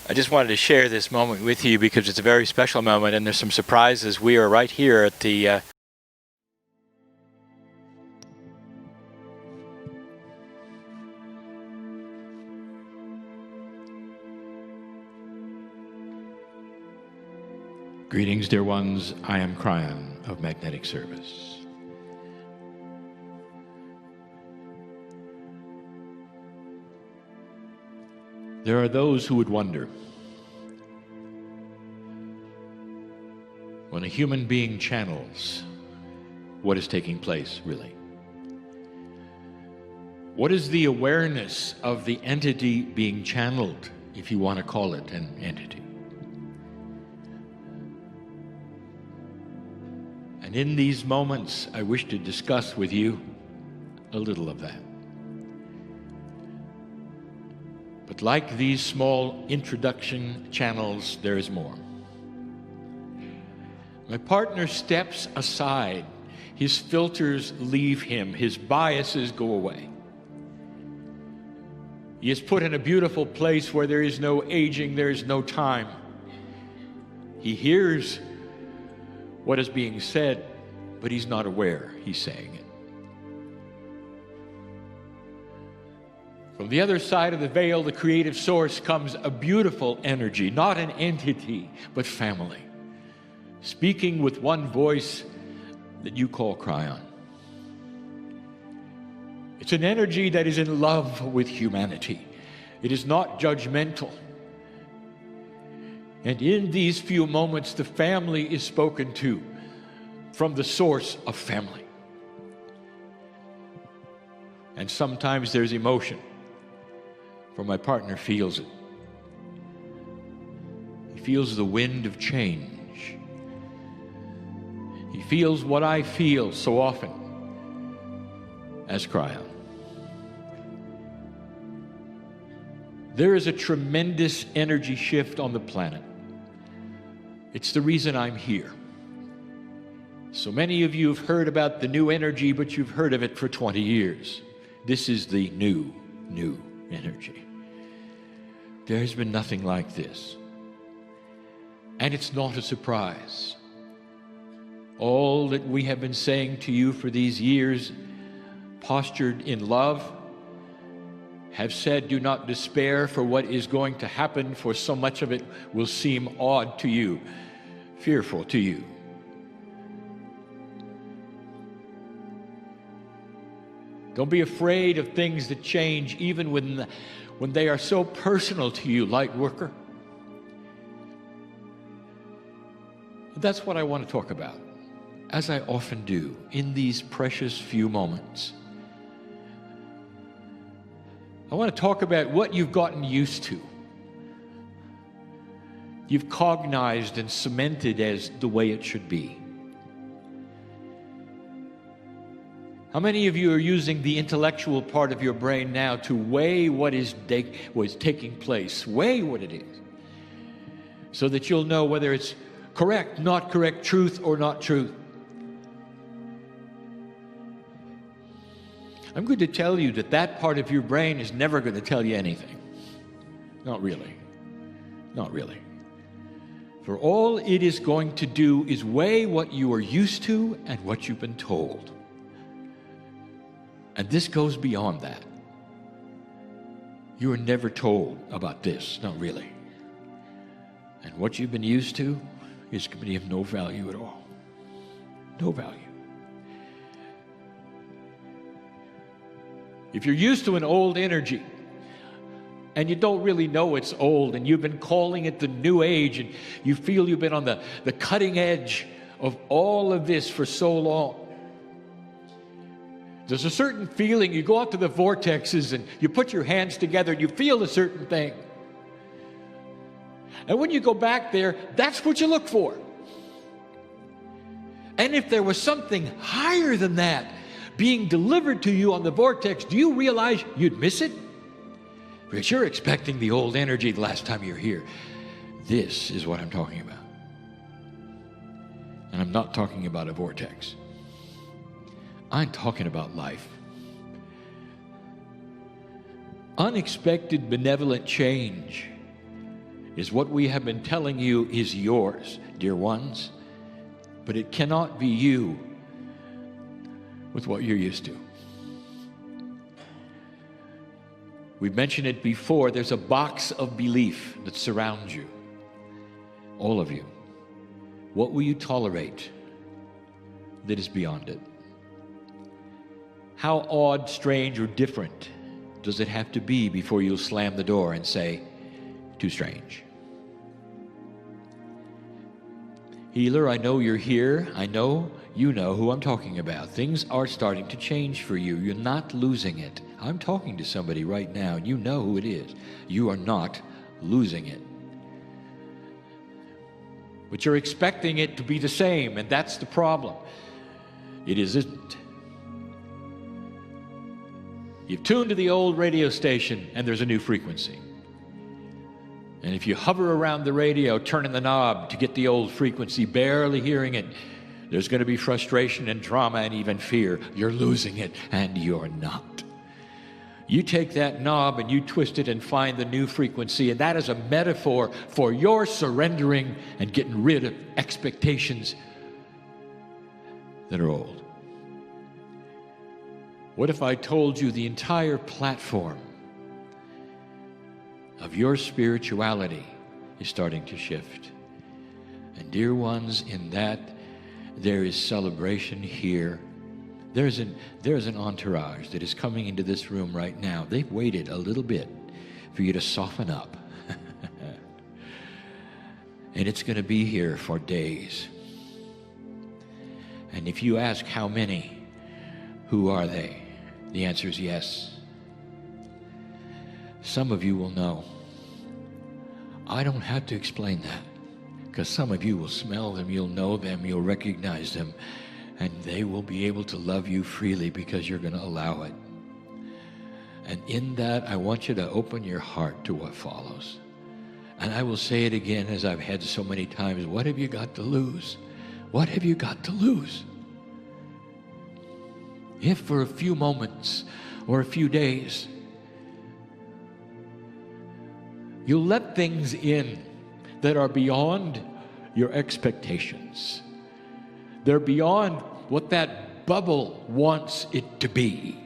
I just wanted to share this moment with you because it's a very special moment and there's some surprises. We are right here at the Greetings, dear ones. I am Kryon of Magnetic Service. There are those who would wonder, when a human being channels, what is taking place really? What is the awareness of the entity being channeled, if you want to call it an entity? And in these moments, I wish to discuss with you a little of that. But like these small introduction channels, there is more. My partner steps aside. His filters leave him. His biases go away. He is put in a beautiful place where there is no aging, there is no time. He hears what is being said, but he's not aware he's saying it. From the other side of the veil, the creative source, comes a beautiful energy, not an entity, but family, speaking with one voice that you call Kryon. It's an energy that is in love with humanity. It is not judgmental. And in these few moments, the family is spoken to from the source of family. And sometimes there's emotion, for my partner feels it. He feels the wind of change. He feels what I feel so often as Kryon. There is a tremendous energy shift on the planet. It's the reason I'm here. So many of you have heard about the new energy, but you've heard of it for 20 years. This is the new energy. There has been nothing like this. And it's not a surprise. All that we have been saying to you for these years, postured in love, have said, do not despair for what is going to happen, for so much of it will seem odd to you, fearful to you. Don't be afraid of things that change, even when they are so personal to you, light worker. That's what I want to talk about, as I often do in these precious few moments. I want to talk about what you've gotten used to. You've cognized and cemented as the way it should be. How many of you are using the intellectual part of your brain now to weigh what is taking place, weigh what it is, so that you'll know whether it's correct, not correct, truth or not truth? I'm going to tell you that that part of your brain is never going to tell you anything. Not really. Not really. For all it is going to do is weigh what you are used to and what you've been told. And this goes beyond that. You were never told about this, not really. And what you've been used to is going to be of no value at all. No value. If you're used to an old energy and you don't really know it's old and you've been calling it the new age and you feel you've been on the cutting edge of all of this for so long, there's a certain feeling. You go out to the vortexes and you put your hands together and you feel a certain thing. And when you go back there, that's what you look for. And if there was something higher than that being delivered to you on the vortex, do you realize you'd miss it? Because you're expecting the old energy the last time you're here. This is what I'm talking about. And I'm not talking about a vortex. I'm talking about life. Unexpected benevolent change is what we have been telling you is yours, dear ones, but it cannot be you with what you're used to. We've mentioned it before. There's a box of belief that surrounds you, all of you. What will you tolerate that is beyond it? How odd, strange, or different does it have to be before you'll slam the door and say, too strange? Healer, I know you're here. I know you know who I'm talking about. Things are starting to change for you. You're not losing it. I'm talking to somebody right now, and you know who it is. You are not losing it. But you're expecting it to be the same, and that's the problem. It isn't. You've tuned to the old radio station, and there's a new frequency. And if you hover around the radio, turning the knob to get the old frequency, barely hearing it, there's going to be frustration and drama and even fear. You're losing it, and you're not. You take that knob and you twist it and find the new frequency, and that is a metaphor for your surrendering and getting rid of expectations that are old. What if I told you the entire platform of your spirituality is starting to shift? And dear ones, in that there is celebration here. There's an entourage that is coming into this room right now. They've waited a little bit for you to soften up. And it's going to be here for days. And if you ask how many, who are they? The answer is yes. Some of you will know. I don't have to explain that, because some of you will smell them, you'll know them, you'll recognize them, and they will be able to love you freely because you're going to allow it. And in that, I want you to open your heart to what follows. And I will say it again, as I've had so many times. What have you got to lose? What have you got to lose? If for a few moments or a few days you'll let things in that are beyond your expectations, they're beyond what that bubble wants it to be.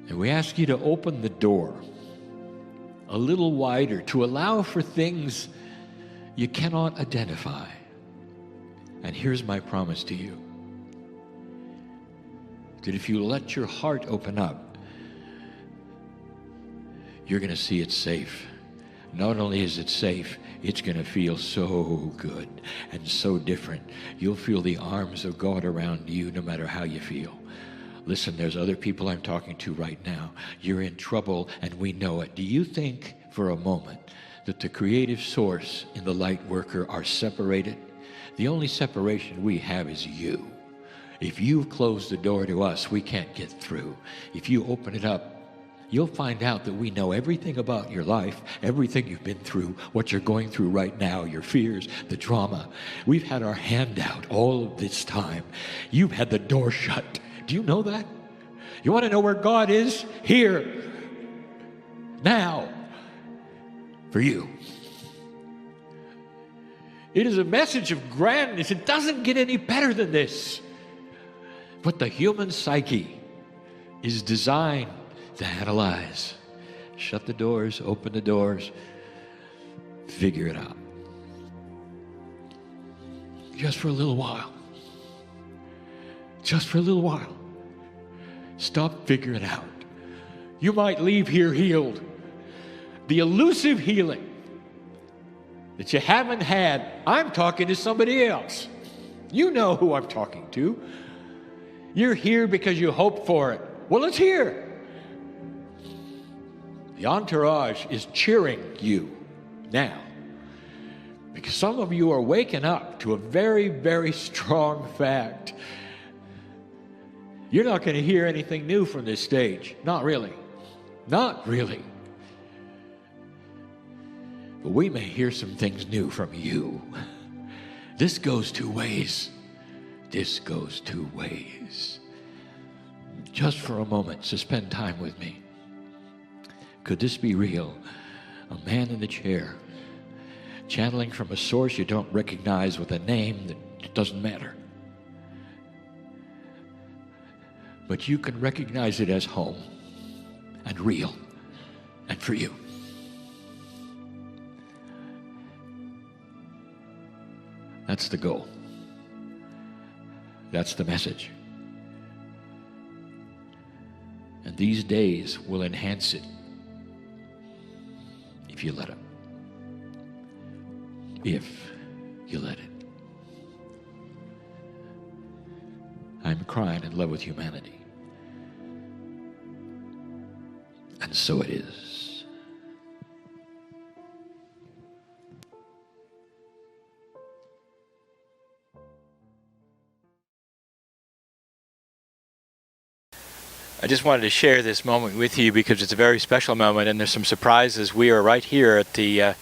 And we ask you to open the door a little wider to allow for things you cannot identify. And here's my promise to you, that if you let your heart open up, you're going to see it's safe. Not only is it safe, it's going to feel so good and so different. You'll feel the arms of God around you no matter how you feel. Listen, there's other people I'm talking to right now. You're in trouble, and we know it. Do you think for a moment that the creative source and the light worker are separated? The only separation we have is you. If you've closed the door to us, we can't get through. If you open it up, you'll find out that we know everything about your life, everything you've been through, what you're going through right now, your fears, the drama. We've had our hand out all of this time. You've had the door shut. Do you know that? You want to know where God is? Here. Now. For you. It is a message of grandness. It doesn't get any better than this. But the human psyche is designed to analyze. Shut the doors, open the doors, figure it out. Just for a little while. Just for a little while. Stop figuring it out. You might leave here healed. The elusive healing that you haven't had, I'm talking to somebody else. You know who I'm talking to. You're here because you hoped for it. Well, it's here. The entourage is cheering you now, because some of you are waking up to a very, very strong fact. You're not going to hear anything new from this stage. Not really. Not really. But we may hear some things new from you. This goes two ways. This goes two ways. Just for a moment, so spend time with me. Could this be real? A man in the chair, channeling from a source you don't recognize with a name that doesn't matter. But you can recognize it as home and real and for you. That's the goal. That's the message. And these days will enhance it if you let it. If you let it. I'm crying in love with humanity. And so it is. I just wanted to share this moment with you because it's a very special moment, and there's some surprises. We are right here at the